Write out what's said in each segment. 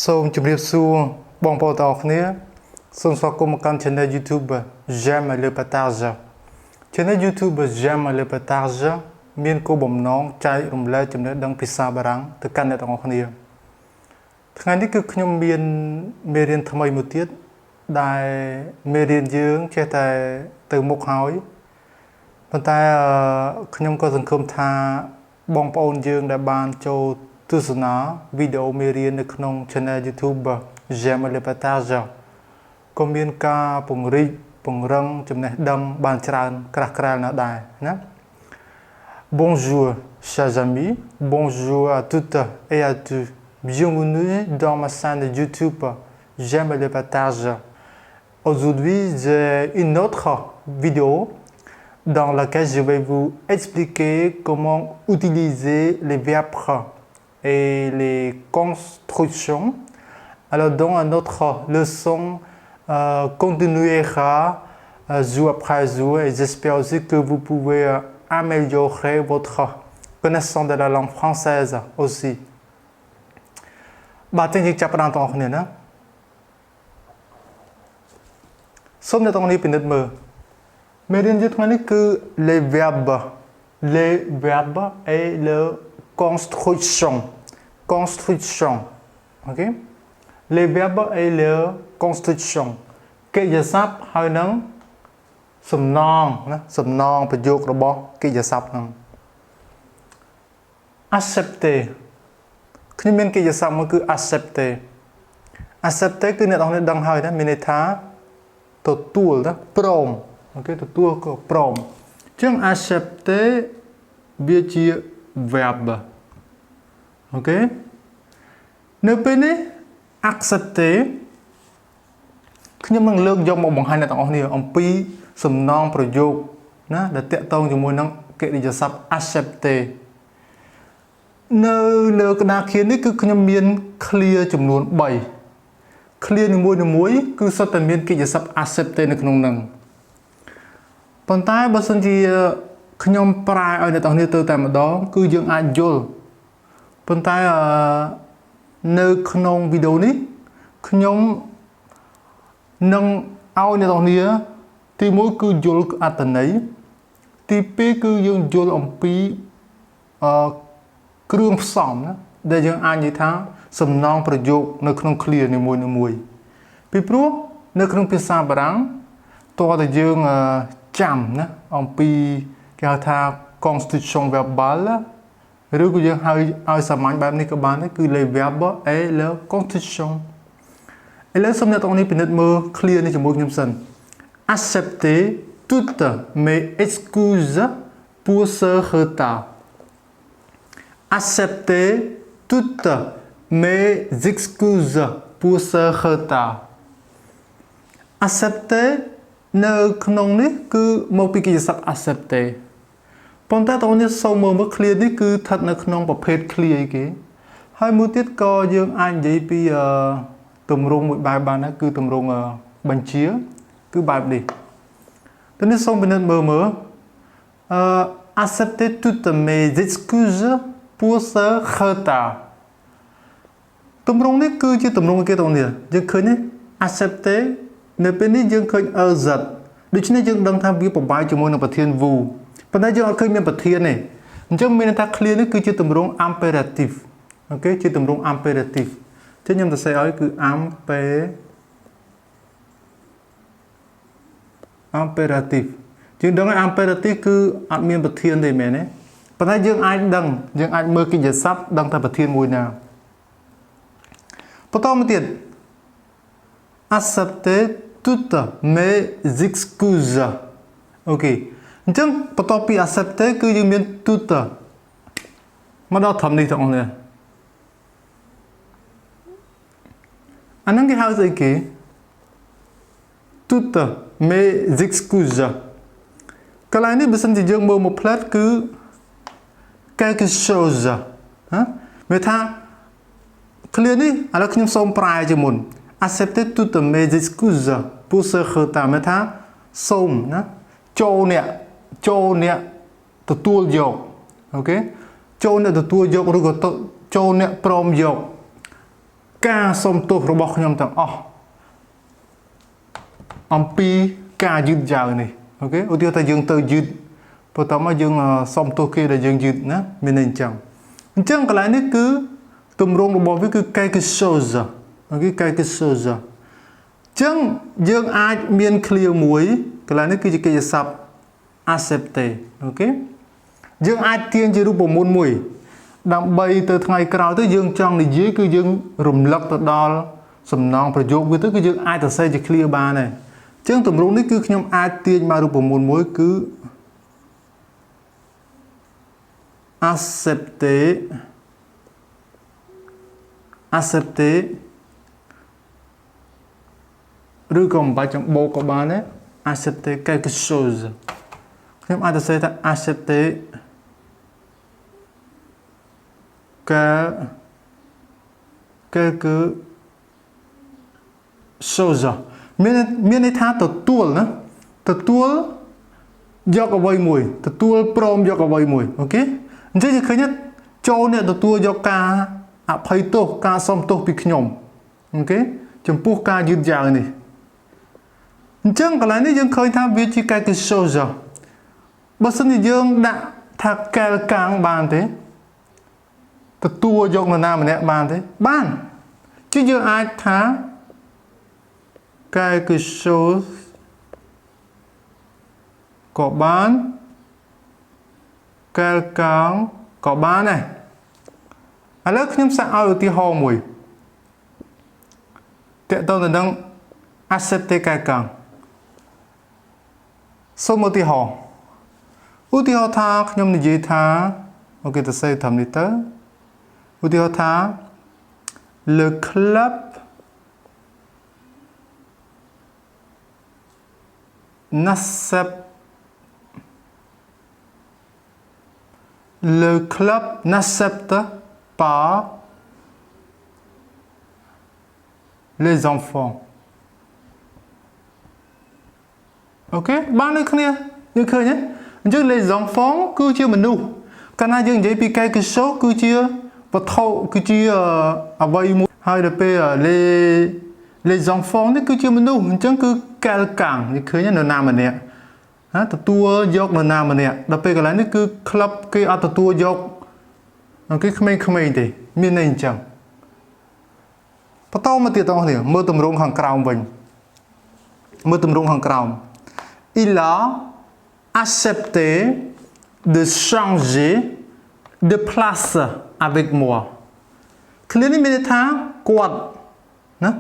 សូមជម្រាបសួរបងប្អូនទាំងអស់គ្នាសូមស្វាគមន៍មកកាន់ Channel YouTube J'aime le partage Channel YouTube J'aime le partage មានគោលបំណងចែករំលែកចំណេះដឹងភាសាបារាំងទៅកាន់អ្នកទាំងអស់គ្នាថ្ងៃនេះគឺខ្ញុំមានមេរៀនថ្មីមួយទៀតដែលមេរៀនយើងចេះតែទៅមុខហើយប៉ុន្តែខ្ញុំក៏សង្ឃឹមថាបងប្អូនយើងដែលបានចូលទស្សនាវីដេអូមេរៀននៅក្នុង Channel YouTube J'aime le partage ក៏មានការពង្រីកពង្រឹងចំណេះដឹងបានច្រើនក្រាស់ក្រែលណាស់ដែរណា Bonjour chers amis bonjour à toutes et à tous bienvenue dans ma chaîne YouTube J'aime le partage aujourd'hui j'ai une autre vidéo dans laquelle je vais vous expliquer comment utiliser les verbes et les constructions. Alors dans notre leçon continuera jour après jour et j'espère aussi que vous pouvez améliorer votre connaissance de la langue française aussi. បាទយើងចាប់ផ្ដើមទាំងអស់គ្នាណាសូមអ្នកទាំងអស់គ្នាពិនិត្យមើលមេរៀនយើងថ្ងៃនេះគឺ les verbes et le construction OK les verbes et le construction កិរិយាសព្ទហើយនឹងសំណងណាសំណងប្រយោគរបស់កិរិយាសព្ទហ្នឹង accepter ខ្ញុំមានកិរិយាសព្ទមួយគឺ accepter គឺអ្នកនរគ្នាដឹងហើយណាមានន័យថាទទួលណាព្រមអូខេទទួលក៏ព្រមអញ្ចឹង accepter វាជា verb អូខេនៅពេលនេះ accepter ខ្ញុំនឹងលើកយកមកបង្ហាញអ្នកទាំងអស់គ្នាអំពីសំណងប្រយោគណាដែលតាក់ទងជាមួយនឹងកិរិយាសព្ទ accepter នៅលើក្តារខៀននេះគឺខ្ញុំមាន clear ចំនួន3 clear នីមួយៗគឺសុទ្ធតែមានកិរិយាសព្ទ accepter នៅក្នុងហ្នឹងប៉ុន្តែបើសិនជាខ្ញុំប្រែឲ្យអ្នកទាំងគ្នាទៅតែម្ដងគឺយើងអាចយល់ប៉ុន្តែនៅក្នុងវីដេអូនេះខ្ញុំនឹងឲ្យអ្នកទាំងគ្នាទី1គឺយល់អត្ថន័យទី2គឺយើងយល់អំពីគ្រឿងផ្សំណាដែលយើងអាចនិយាយថាសំណងប្រយោគនៅក្នុង clear នីមួយៗពីព្រោះនៅក្នុងភាសាបារាំងតើតើយើងចាំណាអំពីគេហៅថា construction verbale ឬក៏យើងហៅឲ្យសាមញ្ញបែបនេះក៏បានដែរគឺ les verbes et le construction ឥឡូវសូមអ្នកទាំងនេះពិនិត្យមើល clear នេះជាមួយខ្ញុំសិន accepter toutes mes excuses pour ce retard accepter toutes mes excuses pour ce retard accepter នៅក្នុងនេះគឺមកពីកិរិយាសព្ទ accepter ប៉ុន្តែតើអ្នកសូមមើល clear នេះគឺស្ថិតនៅក្នុងប្រភេទ clear អីគេហើយមួយទៀតក៏យើងអាចនិយាយពីទម្រង់មួយបែបបានដែរគឺទម្រង់បញ្ជាគឺបែបនេះតើអ្នកសូមពិនិត្យមើលaccepter toutes mes excuses pour ce retard ទម្រង់នេះគឺជាទម្រង់គេតើអ្នកយើងឃើញទេ accepter នៅពេលនេះយើងឃើញ az ដូច្នេះយើងដឹងថាវាប្របាយជាមួយនឹងប្រធាន vous ប៉ុន្តែយើងអត់ឃើញមានប្រធានទេអញ្ចឹងមានន័យថា clear នេះគឺជាទម្រង់ imperatif អូខេជាទម្រង់ imperatif ចឹងខ្ញុំសរសេរឲ្យគឺ imperatif យើងដឹងថា imperatif គឺអត់មានប្រធានទេមែនទេប៉ុន្តែយើងអាចដឹងយើងអាចមើលកិរិយាសព្ទដឹងថាប្រធានមួយណាបន្តមកទៀត accepter toutes mes excuses អូខេអញ្ចឹងបន្ទាប់ពី accepter គឺយើងមាន toutes មកដល់ត្រឹមនេះទាំងអស់នេះអាហ្នឹងគេហៅស្អីគេ toutes mes excuses កន្លែងនេះបើសិនជាយើងមើលមកផ្លែតគឺ quelque chose មានថា clear នេះឥឡូវខ្ញុំសូមប្រែជាមុន accepter toutes mes excuses pour ce retard មានថាសូមណាចូលអ្នកទទួលយកអូខេចូលអ្នកទទួលយកឬក៏ចូលអ្នកព្រមយក ការសុំទោសរបស់ខ្ញុំទាំងអស់អំពីការយឺតយ៉ាវនេះអូខេឧទាហរណ៍ថាយើងទៅយឺតបន្ទាប់មកយើងសុំទោសគេដែលយើងយឺតណាមានន័យអញ្ចឹងកន្លែងនេះគឺទម្រង់របស់វាគឺ quelque chose អូខេ quelque chose អញ្ចឹងយើងអាចមានឃ្លាមួយកន្លែងនេះគឺជាកិច្ចសព្ទ accepter អូខេយើងអាចទាញជារូបមន្តមួយដើម្បីទៅថ្ងៃក្រោយទៅយើងចង់និយាយគឺយើងរំលឹកទៅដល់សំណងប្រយោគវាទៅគឺយើងអាចទៅសេជាឃ្លាបានដែរអញ្ចឹងទម្រង់នេះគឺខ្ញុំអាចទាញមករូបមន្តមួយគឺ accepter ឬក៏មិនបាច់ចាំបូកក៏បានដែរ accepter quelque chose ខ្ញុំអាចទៅសេថា accepter quelque chose មានន័យថាទទួលណាទទួលយកអ្វីមួយទទួលព្រមយកអ្វីមួយអូខេអញ្ចឹងយើងឃើញចូលអ្នកទទួលយកការអភ័យទោសការសុំទោសពីខ្ញុំអូខេចំពោះការយឺតយ៉ាវនេះអញ្ចឹងកន្លែងនេះយើងឃើញថាវាជា quelque chose បើសិនជាយើងដាក់ថា quelqu'un បានទេទទួលយកនរណាម្នាក់បានទេបានchứយើងអាចថា quelque chose ក៏បាន quelqu'un ក៏បានដែរឥឡូវខ្ញុំសាកឲ្យឧទាហរណ៍មួយតើតើនឹង accepter quelqu'un សូមឧទាហរណ៍ថាខ្ញុំនិយាយថាអូខេទៅសេធំនេះទៅឧទាហរណ៍ថា le club n'accepte pas les enfants អូខេបានដូចគ្នាយើងឃើញទេអញ្ចឹង les enfants គឺជាមនុស្សកាលណាយើងនិយាយពី quelque chose គឺជាវត្ថុគឺជាអ្វីមួយហើយដល់ពេល les enfants នេះគឺជាមនុស្សអញ្ចឹងគឺ quelqu'un នេះឃើញនរណាម្នាក់ណាទទួលយកនរណាម្នាក់ដល់ពេលកន្លែងនេះគឺ club គេអត់ទទួលយកគេក្មេងៗទេមានន័យអញ្ចឹងបន្តមកទៀតបងប្អូនមើលទម្រង់ខាងក្រោមវិញមើលទម្រង់ខាងក្រោម il a accepté de changer de place avec moi ឃ្លានេះមានន័យថាគាត់ណា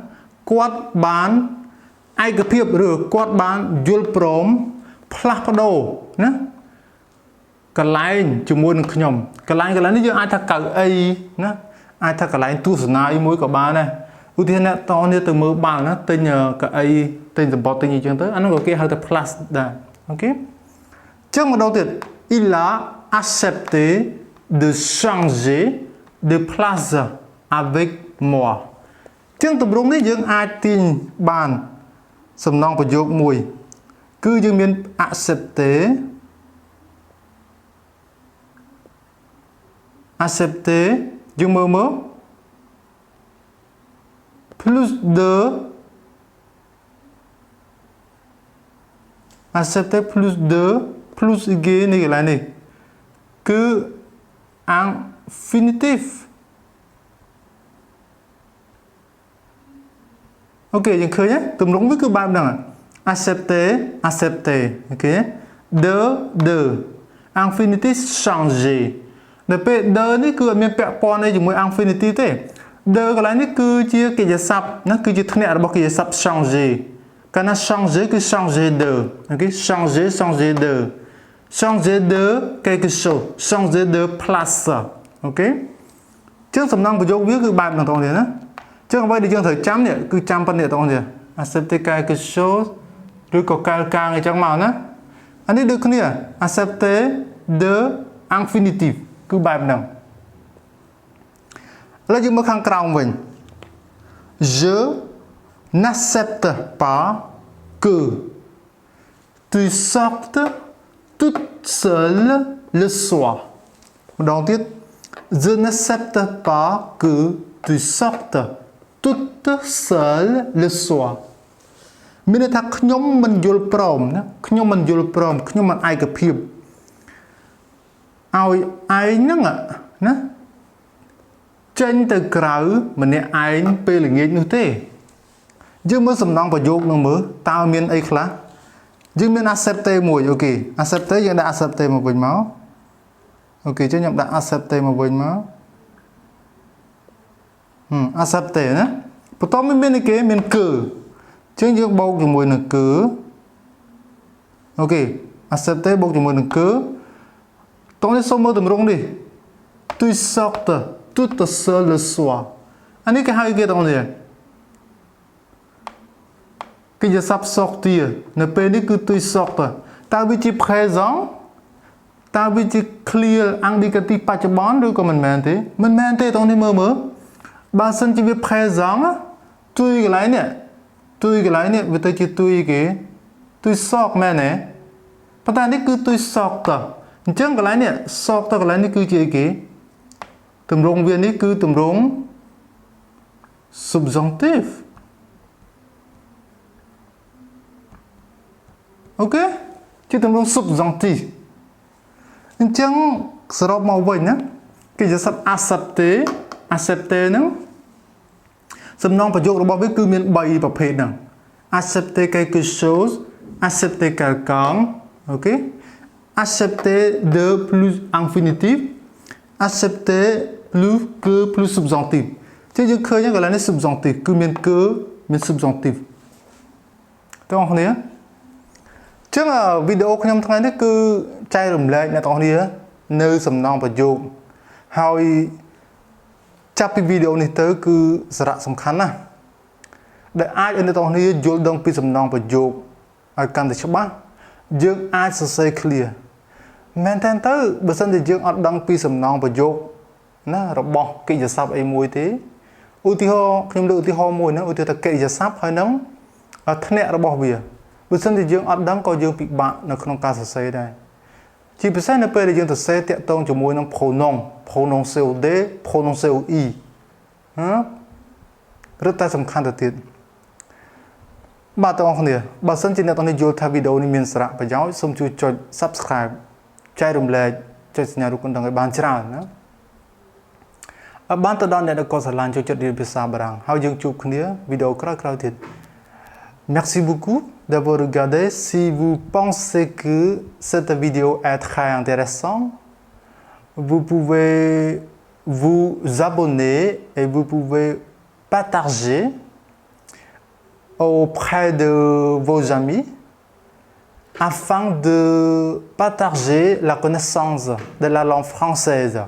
គាត់បានឯកភាពឬគាត់បានយល់ព្រមផ្លាស់ប្ដូរណាកន្លែងជាមួយនឹងខ្ញុំកន្លែងនេះយើងអាចថាកៅអីណាអាចថាកន្លែងទស្សនាមួយក៏បានដែរឧទាហរណ៍អ្នកតនេះទៅមើលបាល់ណាទិញកៅអីទិញសម្បត្តិទិញអីចឹងទៅអានោះក៏គេហៅថា plus ដែរអូខេចឹងម្ដងទៀត il a accepté de changer de place avec moi ចឹងទម្រង់នេះយើងអាចទាញបានសំណងប្រយោគមួយគឺយើងមាន accepter យើងមើល plus de accepter plus de plus again នេះកន្លែងនេះគឺ infinitive អូខេយើងឃើញទេទម្រង់វាគឺបែបហ្នឹង accepter អូខេ de infinitive changer ដល់ពេល de នេះគឺអត់មានពាក់ព័ន្ធអីជាមួយ infinitive ទេ de កន្លែងនេះគឺជាកិច្ចសព្ទណាគឺជាធ្នាក់របស់កិច្ចសព្ទ changer កាលណា changer គឺ changer de អូខេ changer de quelque chose changer de place អូខេចឹងសំណងប្រយោគវាគឺបែបហ្នឹងបងប្អូនណាចឹងអ្វីដែលយើងត្រូវចាំនេះគឺចាំប៉ុណ្ណេះបងប្អូន accepter quelque chose ឬក៏ quelqu'un អញ្ចឹងមកណាអានេះដូចគ្នា accepter de infinitive គឺបែបហ្នឹងឥឡូវយើងមើលខាងក្រោមវិញ je n'accepte pas que tu sortes toute seule le soir ម្ដងទៀត je n'accepte pas que tu sortes toute seule le soir មានន័យថាខ្ញុំមិនយល់ព្រមណាខ្ញុំមិនយល់ព្រមខ្ញុំមិនឯកភាពឲ្យឯងហ្នឹងណាចេញទៅក្រៅម្នាក់ឯងពេលល្ងាចនោះទេយើងមើលសំណងប្រយោគនឹងមើលតើមានអីខ្លះយើងមាន accepte មួយអូខេ accepte យើងដាក់ accepte មកវិញមកអូខេចុះខ្ញុំដាក់ accepte មកវិញមកaccepte ណាបន្ទាប់មានគេមានគឺចឹងយើងបូកជាមួយនឹងគឺអូខេ accepte បូកជាមួយនឹងគឺតោះនេះសូមមើលទម្រង់នេះ tu sortes toute seule le soir អានេះគេហៅគេតោះនេះគេจะ sortir នៅពេលនេះគឺ tu sortes តើវាជា présent តើវាជា clear indicative បច្ចុប្បន្នឬក៏មិនមែនទេមិនមែនទេតោះនេះមើលបើសិនជាវា présent ទួយកន្លែងនេះវាទៅជាទួយគេទួយសក់មែនទេប៉ុន្តែនេះគឺទួយសក់តអញ្ចឹងកន្លែងនេះសក់តកន្លែងនេះគឺជាអីគេទម្រង់វានេះគឺទម្រង់ subjunctive អូខេជាទម្រង់ subjunctive អញ្ចឹងសរុបមកវិញណាគេจะ accepter ហ្នឹងសំណងប្រយោគរបស់វាគឺមាន3ប្រភេទហ្នឹង accepter quelque chose accepter quelqu'un OK accepter de plus infinitif accepter plus que plus subjonctif ចឹងយើងឃើញកន្លែងនេះ subjonctif គឺមានគឺមាន subjonctif តើបងប្អូនចឹងវីដេអូខ្ញុំថ្ងៃនេះគឺចែករំលែកអ្នកទាំងអស់គ្នានៅសំណងប្រយោគហើយចាប់ពីវីដេអូនេះទៅគឺសារៈសំខាន់ណាស់ដែលអាចឲ្យអ្នកទាំងគ្នាយល់ដឹងពីសំណងប្រយោគឲ្យកាន់តែច្បាស់យើងអាចសរសេរ clear មែនតើទៅបើសិនជាយើងអត់ដឹងពីសំណងប្រយោគណារបស់កិច្ចសព្ទអីមួយទេឧទាហរណ៍ខ្ញុំលើកឧទាហរណ៍មួយណាឧទាហរណ៍ថាកិច្ចសព្ទហើយនឹងថ្នាក់របស់វាបើសិនជាយើងអត់ដឹងក៏យើងពិបាកនៅក្នុងការសរសេរដែរជាពិសេសនៅពេលដែលយើងសរសេរតាក់ទងជាមួយនឹង pronom COD pronom COE រឹតតែសំខាន់ទៅទៀតបាទបងប្អូនបើសិនជាអ្នកទាំងនេះយល់ថាវីដេអូនេះមានសារៈប្រយោជន៍សូមជួយចុច Subscribe ចែករំលែកចុចសញ្ញារូបកណ្ដឹងឲ្យបានច្រើនណាបានទៅដល់អ្នកដែលក៏ស្រឡាញ់ចូលចិត្តរៀនភាសាបារាំងហើយយើងជួបគ្នាវីដេអូក្រោយៗទៀត Merci beaucoup d'avoir regardé. Si vous pensez que cette vidéo est très intéressante, vous pouvez vous abonner et vous pouvez partager auprès de vos amis afin de partager la connaissance de la langue française.